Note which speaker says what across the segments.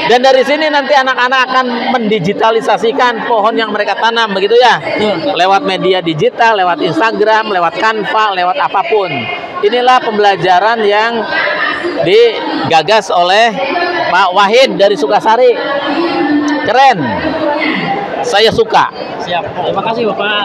Speaker 1: Dan dari sini nanti anak-anak akan mendigitalisasikan pohon yang mereka tanam, begitu ya? Lewat media digital, lewat Instagram, lewat Canva, lewat apapun. Inilah pembelajaran yang digagas oleh Pak Wahid dari Sukasari. Keren. Saya suka.
Speaker 2: Siap. Terima kasih Bapak.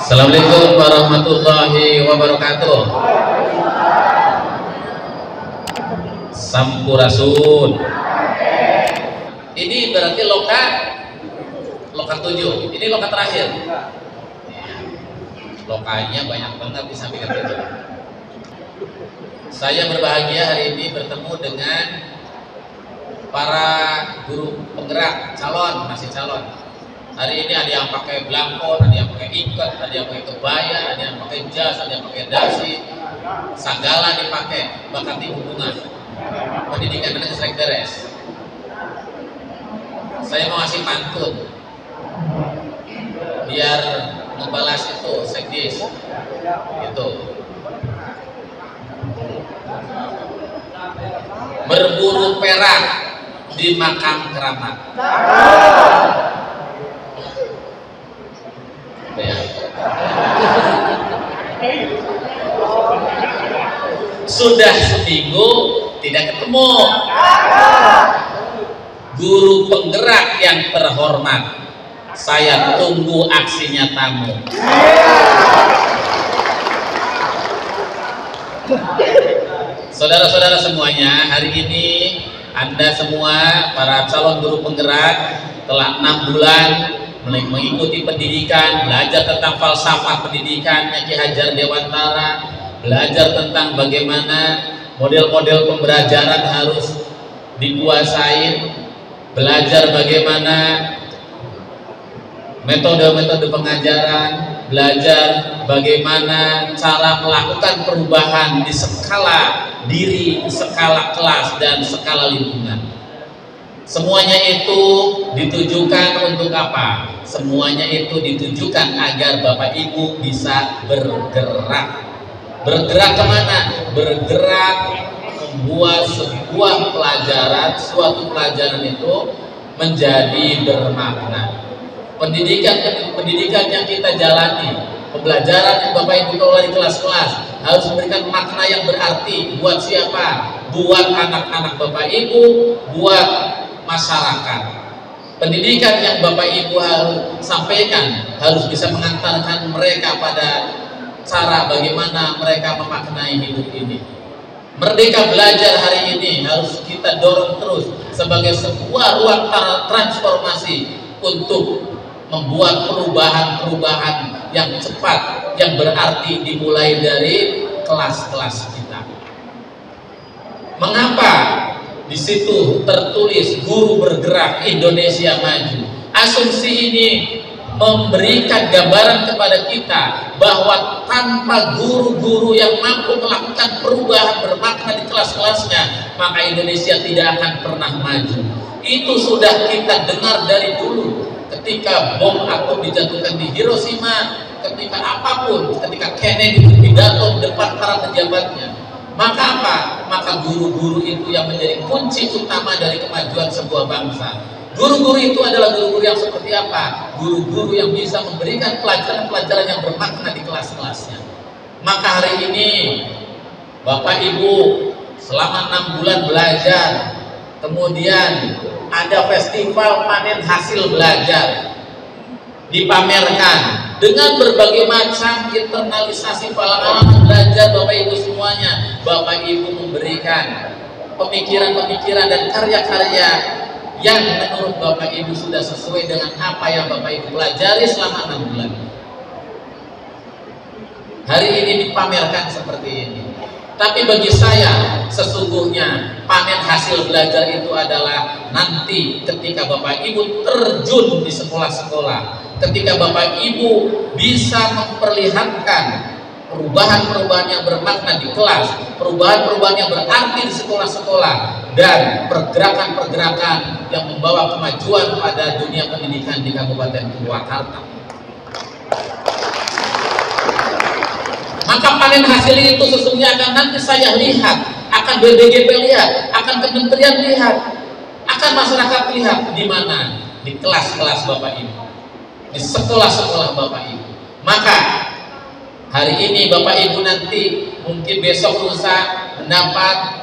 Speaker 3: Assalamualaikum warahmatullahi wabarakatuh. Sampurasun. Ini berarti loka 7. Ini loka terakhir. Lokanya banyak banget di samping itu. Saya berbahagia hari ini bertemu dengan para guru penggerak masih calon. Hari ini ada yang pakai belangkon, ada yang pakai ikat, ada yang pakai kebaya, ada yang pakai jas, ada yang pakai dasi, segala dipakai, bahkan di hubungan. Pendidikan anak sering beres. Saya mau ngasih pantun, biar membalas itu sekdis, gitu. Berburu perak di makam keramat. Sudah seminggu tidak ketemu. Guru penggerak yang terhormat, saya tunggu aksinya tamu. Saudara-saudara semuanya, hari ini Anda semua para calon guru penggerak telah 6 bulan mengikuti pendidikan, belajar tentang falsafah pendidikan Ki Hajar Dewantara, belajar tentang bagaimana model-model pembelajaran harus dikuasai, belajar bagaimana metode-metode pengajaran, belajar bagaimana cara melakukan perubahan di skala diri, skala kelas, dan skala lingkungan. Semuanya itu ditujukan untuk apa? Semuanya itu ditujukan agar Bapak Ibu bisa bergerak. Bergerak kemana? Bergerak membuat sebuah pelajaran, suatu pelajaran itu menjadi bermakna. Pendidikan yang kita jalani, pembelajaran yang Bapak Ibu kelola di kelas-kelas harus memberikan makna yang berarti. Buat siapa? Buat anak-anak Bapak Ibu, buat masyarakat. Pendidikan yang Bapak Ibu harus sampaikan harus bisa mengantarkan mereka pada cara bagaimana mereka memaknai hidup ini. Merdeka Belajar hari ini harus kita dorong terus sebagai sebuah ruang transformasi untuk membuat perubahan-perubahan yang cepat, yang berarti dimulai dari kelas-kelas kita. Mengapa di situ tertulis guru bergerak Indonesia maju? Asumsi ini memberikan gambaran kepada kita bahwa tanpa guru-guru yang mampu melakukan perubahan bermakna di kelas-kelasnya, maka Indonesia tidak akan pernah maju. Itu sudah kita dengar dari dulu, ketika bom atom dijatuhkan di Hiroshima, ketika apapun, ketika Kennedy pidato depan para pejabatnya. Maka apa? Maka guru-guru itu yang menjadi kunci utama dari kemajuan sebuah bangsa. Guru-guru itu adalah guru-guru yang seperti apa? Guru-guru yang bisa memberikan pelajaran-pelajaran yang bermakna di kelas-kelasnya. Maka hari ini Bapak Ibu selama 6 bulan belajar, kemudian ada festival panen hasil belajar dipamerkan dengan berbagai macam internalisasi pengalaman belajar Bapak Ibu semuanya. Bapak Ibu memberikan pemikiran-pemikiran dan karya-karya yang menurut Bapak Ibu sudah sesuai dengan apa yang Bapak Ibu pelajari selama 6 bulan. hari ini dipamerkan seperti ini. Tapi bagi saya sesungguhnya panen hasil belajar itu adalah nanti ketika Bapak Ibu terjun di sekolah-sekolah, ketika Bapak Ibu bisa memperlihatkan perubahan-perubahan yang bermakna di kelas, perubahan-perubahan yang berarti di sekolah-sekolah, dan pergerakan-pergerakan yang membawa kemajuan pada dunia pendidikan di Kabupaten Purwakarta. Maka panen hasil itu sesungguhnya akan nanti saya lihat, akan BBGP lihat, akan kementerian lihat, akan masyarakat lihat di mana? Di kelas-kelas Bapak Ibu, di sekolah-sekolah Bapak Ibu. Maka hari ini Bapak Ibu nanti mungkin besok lusa mendapat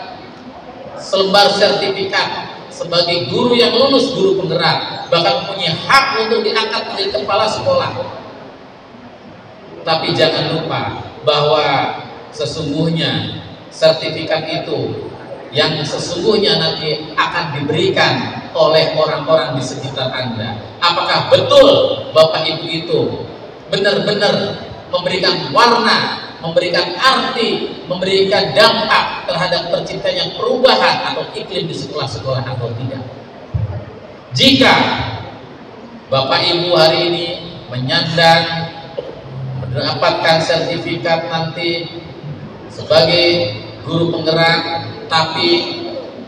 Speaker 3: selembar sertifikat sebagai guru yang lulus guru penggerak, bahkan mempunyai hak untuk diangkat menjadi kepala sekolah. Tapi jangan lupa bahwa sesungguhnya sertifikat itu yang sesungguhnya nanti akan diberikan oleh orang-orang di sekitar Anda. Apakah betul Bapak Ibu itu benar-benar memberikan warna, memberikan arti, memberikan dampak terhadap terciptanya perubahan atau iklim di sekolah-sekolah atau tidak? Jika Bapak Ibu hari ini menyandang mendapatkan sertifikat nanti sebagai guru penggerak, tapi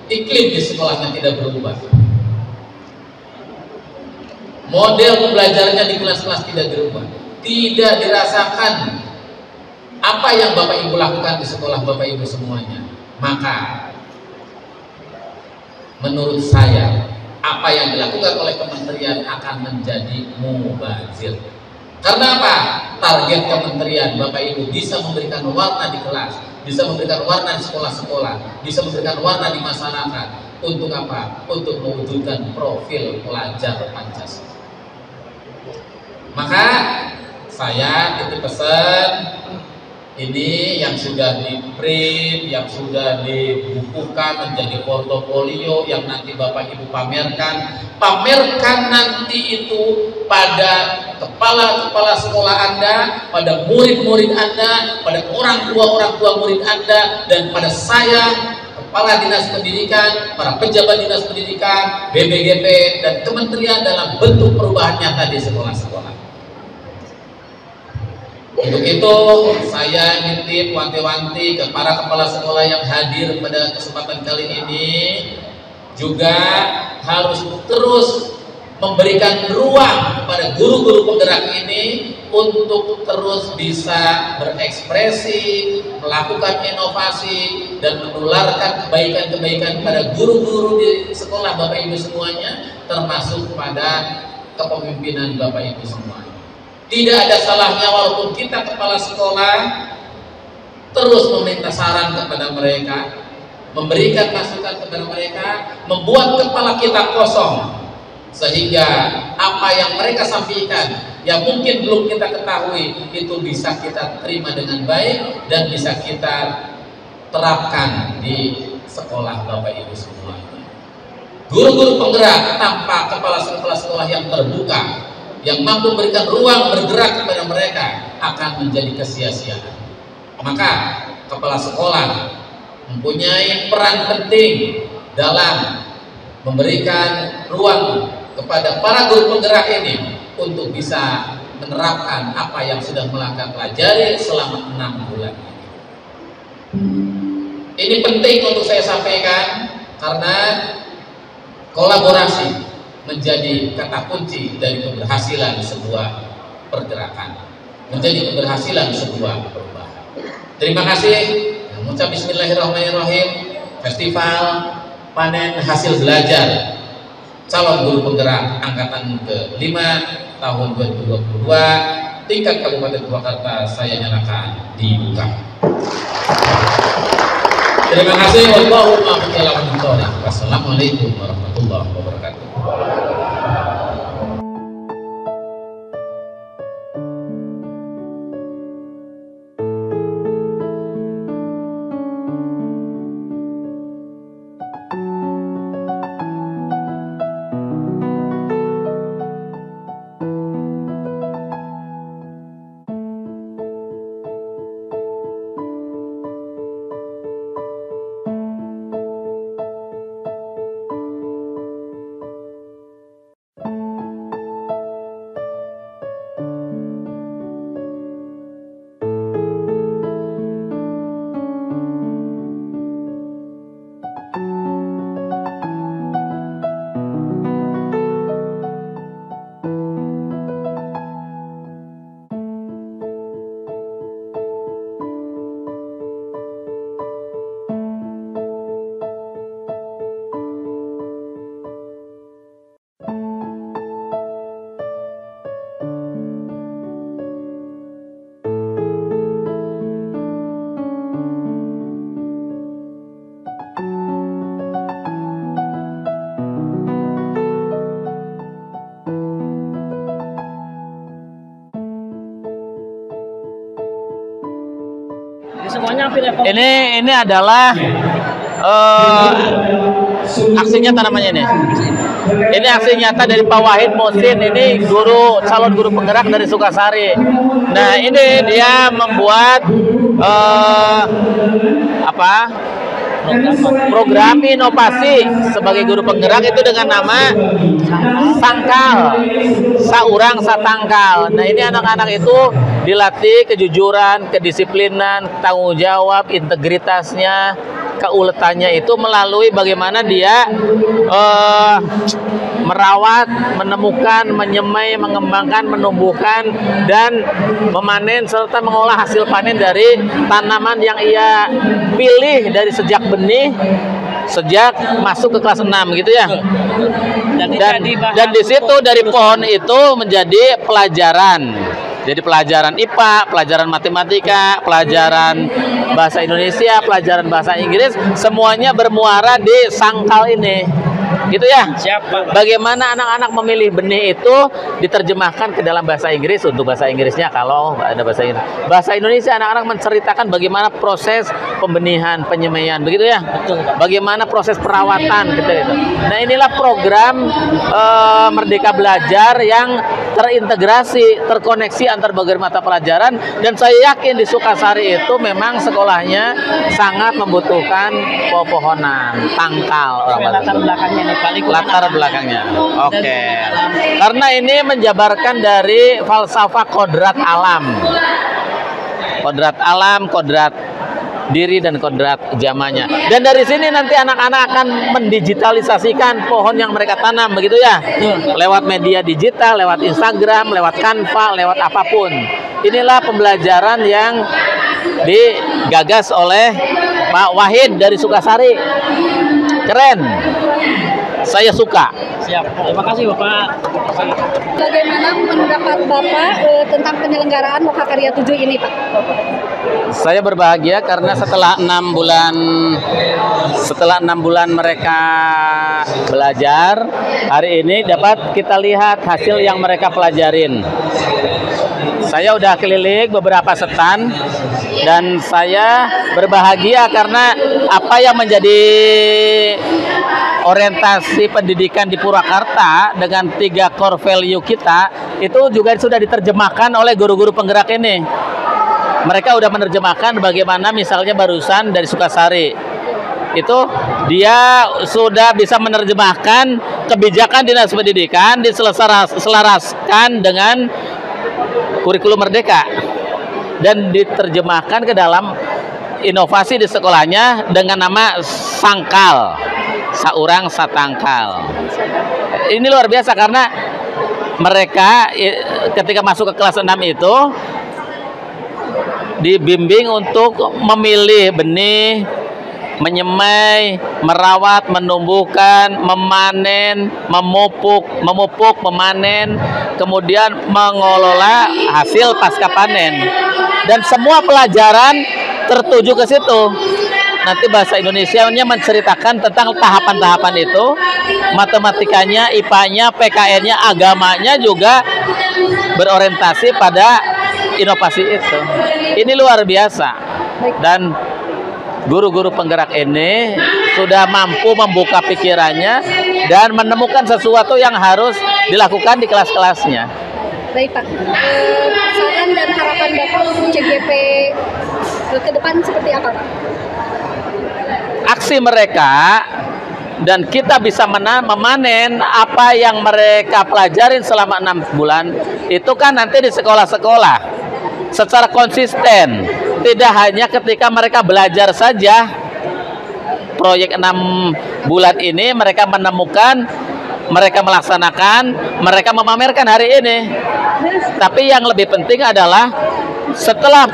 Speaker 3: iklim di sekolahnya tidak berubah, model pembelajarannya di kelas-kelas tidak berubah, tidak dirasakan apa yang Bapak Ibu lakukan di sekolah Bapak Ibu semuanya, maka menurut saya apa yang dilakukan oleh kementerian akan menjadi mubazir. Karena apa? Target kementerian Bapak Ibu bisa memberikan warna di kelas, bisa memberikan warna di sekolah-sekolah, bisa memberikan warna di masyarakat. Untuk apa? Untuk mewujudkan profil pelajar Pancasila. Maka saya titip pesan ini yang sudah di print, yang sudah dibukukan menjadi portofolio yang nanti Bapak Ibu pamerkan nanti itu pada kepala-kepala sekolah Anda, pada murid-murid Anda, pada orang tua murid Anda, dan pada saya, kepala dinas pendidikan, para pejabat dinas pendidikan, BBGP, dan kementerian dalam bentuk perubahan nyata di sekolah-sekolah. Untuk itu saya nitip wanti-wanti ke para kepala sekolah yang hadir pada kesempatan kali ini, juga harus terus memberikan ruang kepada guru-guru penggerak ini untuk terus bisa berekspresi, melakukan inovasi, dan menularkan kebaikan-kebaikan pada guru-guru di sekolah Bapak Ibu semuanya, termasuk pada kepemimpinan Bapak Ibu semuanya. Tidak ada salahnya walaupun kita kepala sekolah terus meminta saran kepada mereka, memberikan masukan kepada mereka, membuat kepala kita kosong, sehingga apa yang mereka sampaikan yang mungkin belum kita ketahui itu bisa kita terima dengan baik dan bisa kita terapkan di sekolah Bapak Ibu semua. Guru-guru penggerak tanpa kepala sekolah yang terbuka, yang mampu memberikan ruang bergerak kepada mereka, akan menjadi kesia-siaan. Maka kepala sekolah mempunyai peran penting dalam memberikan ruang kepada para guru penggerak ini untuk bisa menerapkan apa yang sudah mereka pelajari selama 6 bulan ini. Ini penting untuk saya sampaikan karena kolaborasi menjadi kata kunci dari keberhasilan sebuah pergerakan, menjadi keberhasilan sebuah perubahan. Terima kasih. Mengucap bismillahirrahmanirrahim. Festival panen hasil belajar calon guru penggerak angkatan ke-5 tahun 2022 tingkat Kabupaten Purwakarta saya nyalakan dibuka. Terima kasih. Wassalamualaikum warahmatullahi wabarakatuh.
Speaker 2: Soalnya hampir
Speaker 1: Ini adalah aksi nyata namanya ini. Ini aksi nyata dari Pak Wahid Muhsin. Ini calon guru penggerak dari Sukasari. Nah, ini dia membuat program inovasi sebagai guru penggerak itu dengan nama Sangkal, Saurang Satangkal. Nah, ini anak-anak itu dilatih kejujuran, kedisiplinan, tanggung jawab, integritasnya, keuletannya itu melalui bagaimana dia merawat, menemukan, menyemai, mengembangkan, menumbuhkan, dan memanen serta mengolah hasil panen dari tanaman yang ia pilih dari sejak benih, sejak masuk ke kelas 6 gitu ya. Dan di situ dari pohon itu menjadi pelajaran. Jadi pelajaran IPA, pelajaran matematika, pelajaran bahasa Indonesia, pelajaran bahasa Inggris, semuanya bermuara di Sangkal ini. Gitu ya.
Speaker 2: Siapa?
Speaker 1: Bagaimana anak-anak memilih benih itu diterjemahkan ke dalam bahasa Inggris untuk bahasa Inggrisnya kalau ada bahasa Inggris. Bahasa Indonesia anak-anak menceritakan bagaimana proses pembenihan, penyemaian, begitu ya.
Speaker 2: Betul.
Speaker 1: Bagaimana proses perawatan gitu. Nah, inilah program Merdeka Belajar yang terintegrasi, terkoneksi antar berbagai mata pelajaran, dan saya yakin di Sukasari itu memang sekolahnya sangat membutuhkan pepohonan, tangkal
Speaker 2: Latar belakangnya nih,
Speaker 1: latar belakangnya. Oke. Karena ini menjabarkan dari falsafah kodrat alam. Kodrat alam, kodrat diri, dan kodrat zamannya. Dan dari sini nanti anak-anak akan mendigitalisasikan pohon yang mereka tanam, begitu ya. Lewat media digital, lewat Instagram, lewat Canva, lewat apapun. Inilah pembelajaran yang digagas oleh Pak Wahid dari Sukasari. Keren. Saya suka.
Speaker 2: Siap. Terima kasih Bapak.
Speaker 4: Bagaimana pendapat Bapak tentang penyelenggaraan Lokakarya 7 ini, Pak?
Speaker 1: Saya berbahagia karena setelah 6 bulan mereka belajar, hari ini dapat kita lihat hasil yang mereka pelajarin. Saya udah keliling beberapa setan dan saya berbahagia karena apa yang menjadi orientasi pendidikan di Purwakarta dengan 3 core value kita itu juga sudah diterjemahkan oleh guru-guru penggerak ini. Mereka udah menerjemahkan bagaimana misalnya barusan dari Sukasari itu dia sudah bisa menerjemahkan kebijakan dinas pendidikan diselaraskan dengan kurikulum Merdeka dan diterjemahkan ke dalam inovasi di sekolahnya dengan nama Sangkal, Saurang Satangkal. Ini luar biasa karena mereka ketika masuk ke kelas 6 itu dibimbing untuk memilih benih, menyemai, merawat, menumbuhkan, memanen, memupuk, memanen, kemudian mengelola hasil pasca panen. Dan semua pelajaran tertuju ke situ. Nanti bahasa Indonesianya menceritakan tentang tahapan-tahapan itu, matematikanya, IPA-nya, PKN-nya, agamanya juga berorientasi pada inovasi itu. Ini luar biasa. Dan guru-guru penggerak ini sudah mampu membuka pikirannya dan menemukan sesuatu yang harus dilakukan di kelas-kelasnya.
Speaker 4: Baik Pak, saran dan harapan Bapak untuk CGP ke depan seperti apa Pak?
Speaker 1: Aksi mereka dan kita bisa memanen apa yang mereka pelajarin selama 6 bulan itu kan nanti di sekolah-sekolah secara konsisten. Tidak hanya ketika mereka belajar saja. Proyek 6 bulan ini mereka menemukan, mereka melaksanakan, mereka memamerkan hari ini. Tapi yang lebih penting adalah setelah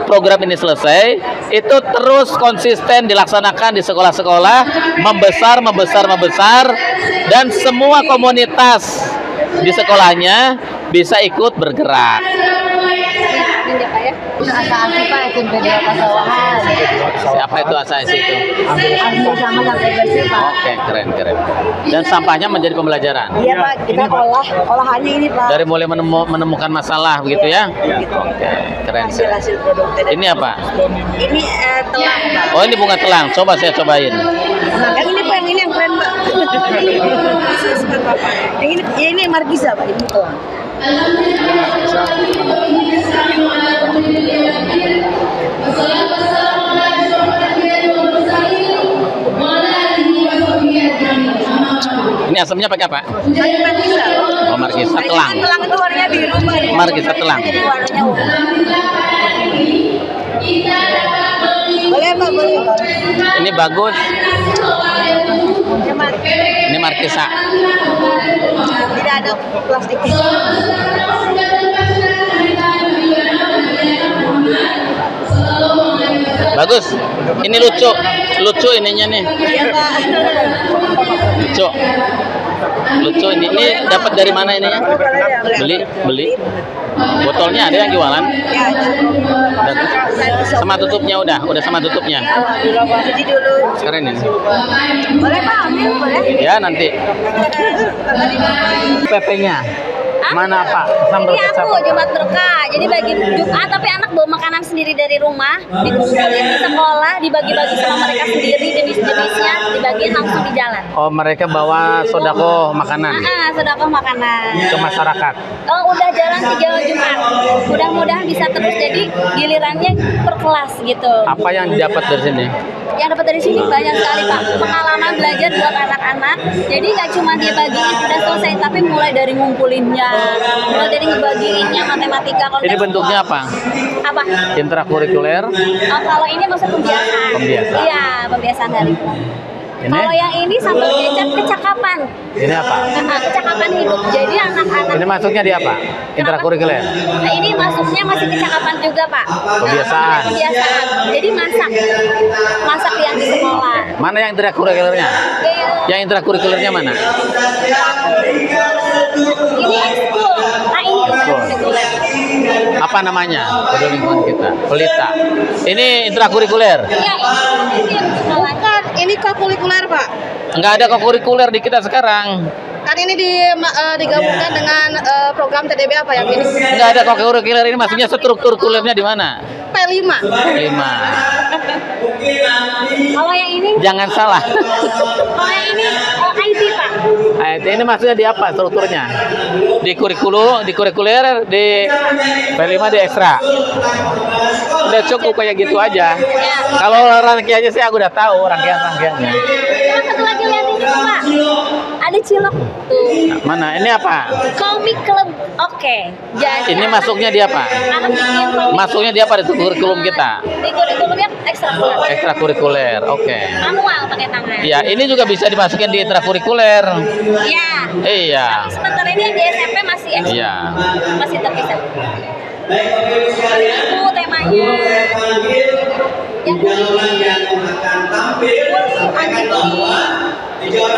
Speaker 1: program ini selesai, itu terus konsisten dilaksanakan di sekolah-sekolah, membesar, dan semua komunitas di sekolahnya bisa ikut bergerak.
Speaker 4: Ini ya Pak ya. Asa-asi Pak, SMP 2 Pasawahan.
Speaker 1: Siapa itu ASAS itu?
Speaker 4: Ambil sama sampai bersih Pak.
Speaker 1: Oke, keren. Dan sampahnya menjadi pembelajaran.
Speaker 4: Iya Pak, kita olahannya ini Pak.
Speaker 1: Dari mulai menemukan masalah begitu ya? Oke, keren.
Speaker 4: Hasil produk.
Speaker 1: Ini apa?
Speaker 4: Ini telang Pak.
Speaker 1: Oh, ini bunga telang. Coba saya cobain.
Speaker 4: Yang ini Pak, yang ini yang keren Pak. Yang ini markisa Pak, ini telang.
Speaker 1: Ini asamnya pakai apa?
Speaker 4: Markisa.
Speaker 1: Oh, markisa telang.
Speaker 4: Telang itu warnanya biru Pak.
Speaker 1: Markisa telang.
Speaker 4: Jadi warnanya ungu. Boleh Pak, boleh.
Speaker 1: Ini bagus.
Speaker 4: Hemat.
Speaker 1: Ini markisa.
Speaker 4: Tidak ada plastik.
Speaker 1: Bagus. Ini lucu ininya nih.
Speaker 4: Iya Pak.
Speaker 1: Lucu ini. Ini dapat dari mana ini ya? Beli. Botolnya ada yang jualan?
Speaker 4: Ya, ada.
Speaker 1: Sama tutupnya udah sama tutupnya.
Speaker 4: Jadi dulu.
Speaker 1: Keren ini.
Speaker 4: Boleh Pak, ambil boleh.
Speaker 1: Ya nanti. PP-nya. Mana Pak? Sambal
Speaker 5: Ini
Speaker 1: kecap.
Speaker 5: aku Jumat Berkah. Jadi bagi Jumat tapi anak bawa makanan sendiri dari rumah, dikumpulin di sekolah, dibagi-bagi sama mereka sendiri jenis-jenisnya, dibagi langsung di jalan.
Speaker 1: Oh, mereka bawa sodako makanan
Speaker 5: Sedekah makanan.
Speaker 1: ke masyarakat.
Speaker 5: Oh, udah jalan 3 Jumat. Mudah-mudahan bisa terus jadi gilirannya per kelas gitu.
Speaker 1: Apa yang didapat dari sini?
Speaker 5: Yang dapat dari sini banyak sekali Pak, pengalaman belajar buat anak-anak. Jadi nggak cuma dia bagiin udah selesai, tapi mulai dari ngumpulinnya, mulai dari ngebagiinnya matematika.
Speaker 1: Ini bentuknya apa?
Speaker 5: Apa?
Speaker 1: Intrakurikuler.
Speaker 5: Oh, kalau ini maksud pembiasaan.
Speaker 1: Pembiasaan.
Speaker 5: Iya, pembiasaan hari.
Speaker 1: Ini?
Speaker 5: Kalau yang ini sambal kecap kecakapan.
Speaker 1: Ini apa?
Speaker 5: Kecakapan hidup. Jadi anak-anak.
Speaker 1: Ini masuknya di apa? Intrakurikuler.
Speaker 5: Nah, ini masuknya masih kecakapan juga Pak.
Speaker 1: Pembiasaan.
Speaker 5: Pembiasaan. Jadi masak yang di sekolah.
Speaker 1: Mana yang intrakurikulernya? Yang intrakurikulernya mana?
Speaker 5: Ini ekskul. Nah ini ekskul.
Speaker 1: Apa namanya? Peduli lingkungan kita. Pelita. Ini intrakurikuler.
Speaker 5: Iya, ini yang di sekolah.
Speaker 4: Bukan, ini kokurikuler Pak.
Speaker 1: Enggak ada kokurikuler di kita sekarang.
Speaker 4: Kan ini digabungkan dengan program TDB apa yang ini?
Speaker 1: Enggak ada kokurikuler ini, maksudnya struktur kulernya di mana?
Speaker 4: P5.
Speaker 1: 5.
Speaker 5: Kalau yang ini,
Speaker 1: Jangan salah.
Speaker 5: kalau yang ini IT Pak.
Speaker 1: IT ini maksudnya di apa strukturnya? Di kurikuler, di P5 di ekstra. Udah cukup kayak gitu aja. Kalau rangkaiannya sih aku udah tahu rangkaiannya.
Speaker 5: Terus satu lagi lihat ini Pak. Ada cilok tuh.
Speaker 1: Mana? Ini apa?
Speaker 5: Komik klub. Oke. Jadi
Speaker 1: Ini masuknya di apa?
Speaker 5: anak bikin komik.
Speaker 1: Masuknya di apa di kurikulum kita?
Speaker 5: Di kurikulumnya ekstrakurikuler.
Speaker 1: Ekstrakurikuler. Oke.
Speaker 5: Manual pakai tangan.
Speaker 1: Ya, ini juga bisa dimasukin di intrakurikuler.
Speaker 5: Iya.
Speaker 1: Iya.
Speaker 5: Tapi sementara ini yang di SMP masih ekstra.
Speaker 1: Iya.
Speaker 5: Masih terpisah. Itu temanya. Yang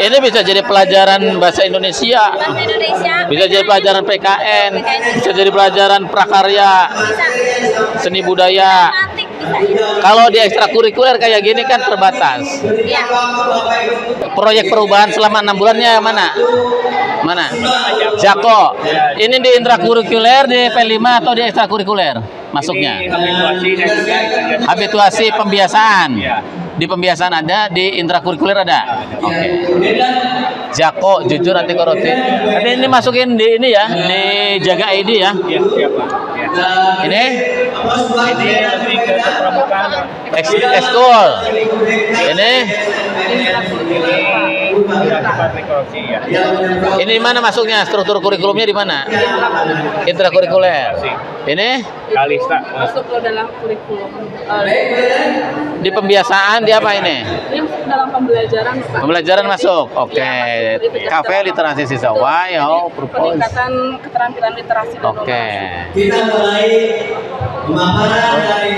Speaker 1: Ini bisa jadi pelajaran bahasa Indonesia.
Speaker 5: bahasa Indonesia.
Speaker 1: Bisa jadi pelajaran PKN, bisa jadi pelajaran prakarya,
Speaker 5: Bisa.
Speaker 1: seni budaya.
Speaker 5: Matematik bisa ya.
Speaker 1: Kalau di ekstrakurikuler kayak gini kan terbatas.
Speaker 5: Iya.
Speaker 1: Proyek perubahan selama 6 bulannya mana? Mana? Jako. Ini di intrakurikuler, di P5 atau di ekstrakurikuler? Masuknya. Habituasi pembiasaan. Di pembiasaan ada, di intrakurikuler ada. Oke. Jako, jujur anti korupsi. Nanti ini masukin di ini ya, di Jaga ID ya. Ini ekskul. Ini ini di mana masuknya? Struktur kurikulumnya di mana? Intrakurikuler. Ini
Speaker 2: Kalista.
Speaker 6: Masuk ke dalam kurikulum.
Speaker 1: di pembiasaan di apa ini?
Speaker 6: Ini masuk dalam pembelajaran Pak.
Speaker 1: Pembelajaran masuk. Oke. Kafe literasi siswa. Wow, propose.
Speaker 6: Peningkatan keterampilan literasi dan
Speaker 1: Oke.
Speaker 7: Kita mulai pemaparan dari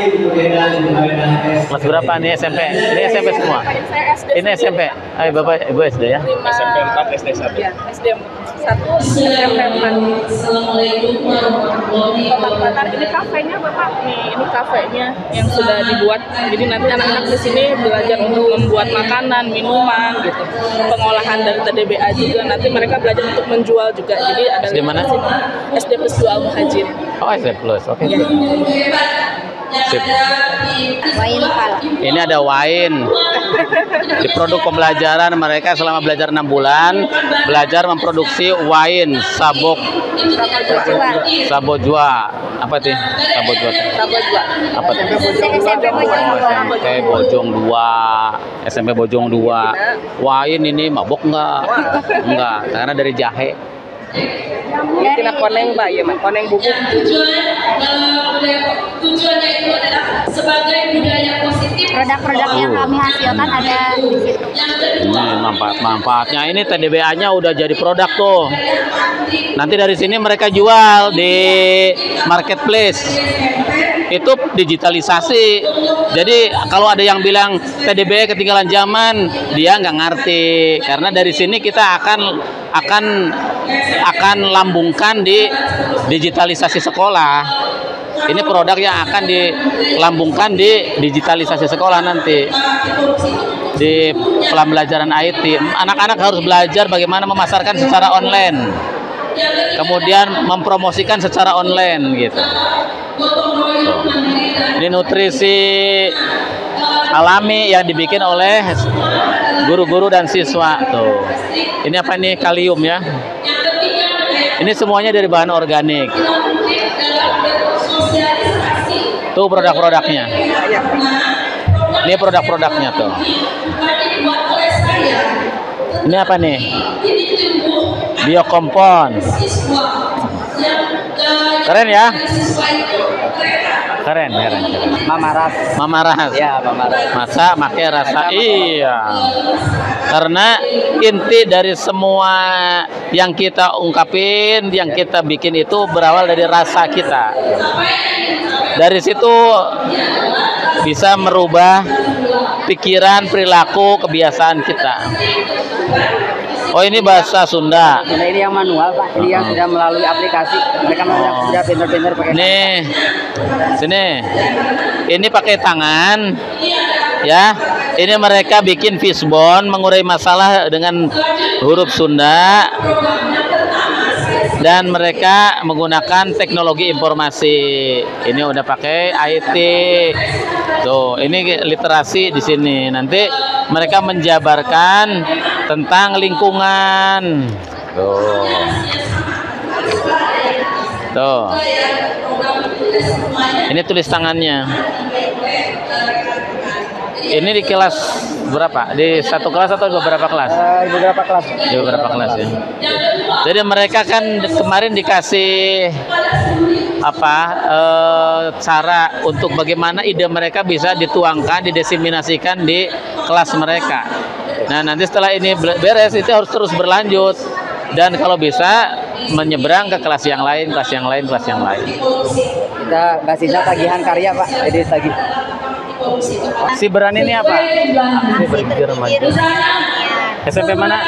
Speaker 1: Kelas berapa nih SMP? Ini SMP semua.
Speaker 6: Saya SD.
Speaker 1: Ini SMP. Ayo Bapak Ibu SD ya.
Speaker 6: Lima-
Speaker 2: SMP 4, SD 1.
Speaker 6: Ya, SD 4. satu SMP 4.
Speaker 3: Assalamualaikum warahmatullahi
Speaker 6: Bapak, ini kafenya Bapak, ini kafenya yang sudah dibuat. Jadi nanti anak-anak di sini belajar untuk membuat makanan, minuman gitu. Pengolahan dari TDBA juga. Nanti mereka belajar untuk menjual juga. Jadi ada
Speaker 1: SD mana?
Speaker 6: SD Plus 2 Al-Muhajir.
Speaker 1: Oh, SD Plus. Oke. Sip.
Speaker 5: Wain pala.
Speaker 1: Ini ada wine. Di produk pembelajaran mereka selama belajar 6 bulan, belajar memproduksi wine sabok sabojua. Apa sih? Sabojua. Apa tuh?
Speaker 5: SMP
Speaker 1: SMP Bojong 2. SMP Bojong 2. Wine ini mabok enggak? Enggak, karena dari jahe.
Speaker 6: Kena koneng Pak, ya Mak, koneng bubuk.
Speaker 3: Tujuannya itu adalah sebagai budaya positif.
Speaker 5: Produk-produk yang kami hasilkan ada di situ.
Speaker 1: Ini manfaatnya ini TDBA-nya udah jadi produk tuh. Nanti dari sini mereka jual di marketplace. Itu digitalisasi. Jadi kalau ada yang bilang TDBA ketinggalan zaman, dia nggak ngerti. Karena dari sini kita akan lambungkan di digitalisasi sekolah. Ini produk yang akan dilambungkan di digitalisasi sekolah nanti. Di pembelajaran IT, anak-anak harus belajar bagaimana memasarkan secara online. Kemudian mempromosikan secara online gitu. Ini nutrisi alami yang dibikin oleh guru-guru dan siswa tuh. Ini apa nih? Kalium ya. Ini semuanya dari bahan organik. Tuh produk-produknya. Ini produk-produknya tuh. Ini apa nih? Biokompon. Keren ya? Keren. Mamaras.
Speaker 2: Ya, Mamaras.
Speaker 1: Masa pakai rasa iya. Karena inti dari semua yang kita ungkapin, yang kita bikin itu berawal dari rasa kita. Dari situ bisa merubah pikiran, perilaku, kebiasaan kita. Oh, ini bahasa Sunda.
Speaker 2: Nah, ini yang manual Pak, ini yang sudah melalui aplikasi. Mereka sudah pinter-pinter pakai.
Speaker 1: Nih, sini. Ini pakai tangan, ya. Ini mereka bikin fishbone, mengurai masalah dengan huruf Sunda. Dan mereka menggunakan teknologi informasi. Ini udah pakai IT. Tuh, ini literasi di sini. Nanti mereka menjabarkan tentang lingkungan. Tuh. Ini tulis tangannya. Ini di kelas berapa? Di satu kelas atau beberapa kelas?
Speaker 2: Beberapa kelas.
Speaker 1: Di beberapa kelas ya. Jadi mereka kan kemarin dikasih cara untuk bagaimana ide mereka bisa dituangkan, didiseminasikan di kelas mereka. Nah, nanti setelah ini beres itu harus terus berlanjut dan kalau bisa menyeberang ke kelas yang lain.
Speaker 2: Kita basisnya tagihan karya Pak, jadi tagih.
Speaker 1: Si Beran ini apa? SMP mana?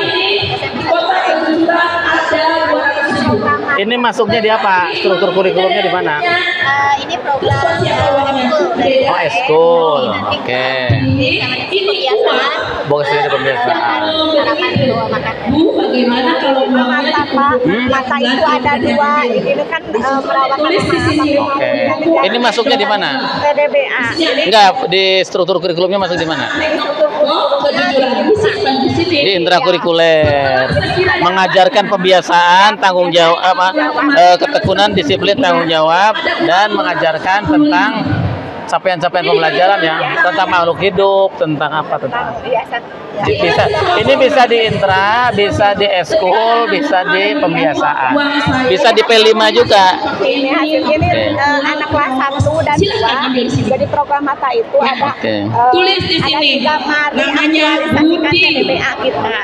Speaker 1: Ini masuknya di apa? Struktur kurikulumnya di mana?
Speaker 5: Ini program
Speaker 1: Oh, eskul. Oke.
Speaker 5: kebiasaan.
Speaker 1: Bos ini kebiasaan.
Speaker 5: Harapan bahwa makan.
Speaker 3: Bagaimana kalau
Speaker 5: Mata itu ada dua. Ini kan perawatan
Speaker 1: Oke. Ini masuknya di mana?
Speaker 5: TDBA.
Speaker 1: Enggak, di struktur kurikulumnya masuk di mana? Di intrakurikuler. Mengajarkan pembiasaan, tanggung jawab, ketekunan, disiplin, tanggung jawab, dan mengajarkan tentang capaian-capaian pembelajaran ya, tentang makhluk hidup, tentang apa tentang. Ini bisa di intra, bisa di eskul, bisa di pembiasaan, bisa di P5 juga.
Speaker 4: Ini hasil ini anak kelas 1 dan 2. Jadi program mata itu ada
Speaker 3: tulis di sini
Speaker 4: ada 3 mari aktualisasikan TDBA kita.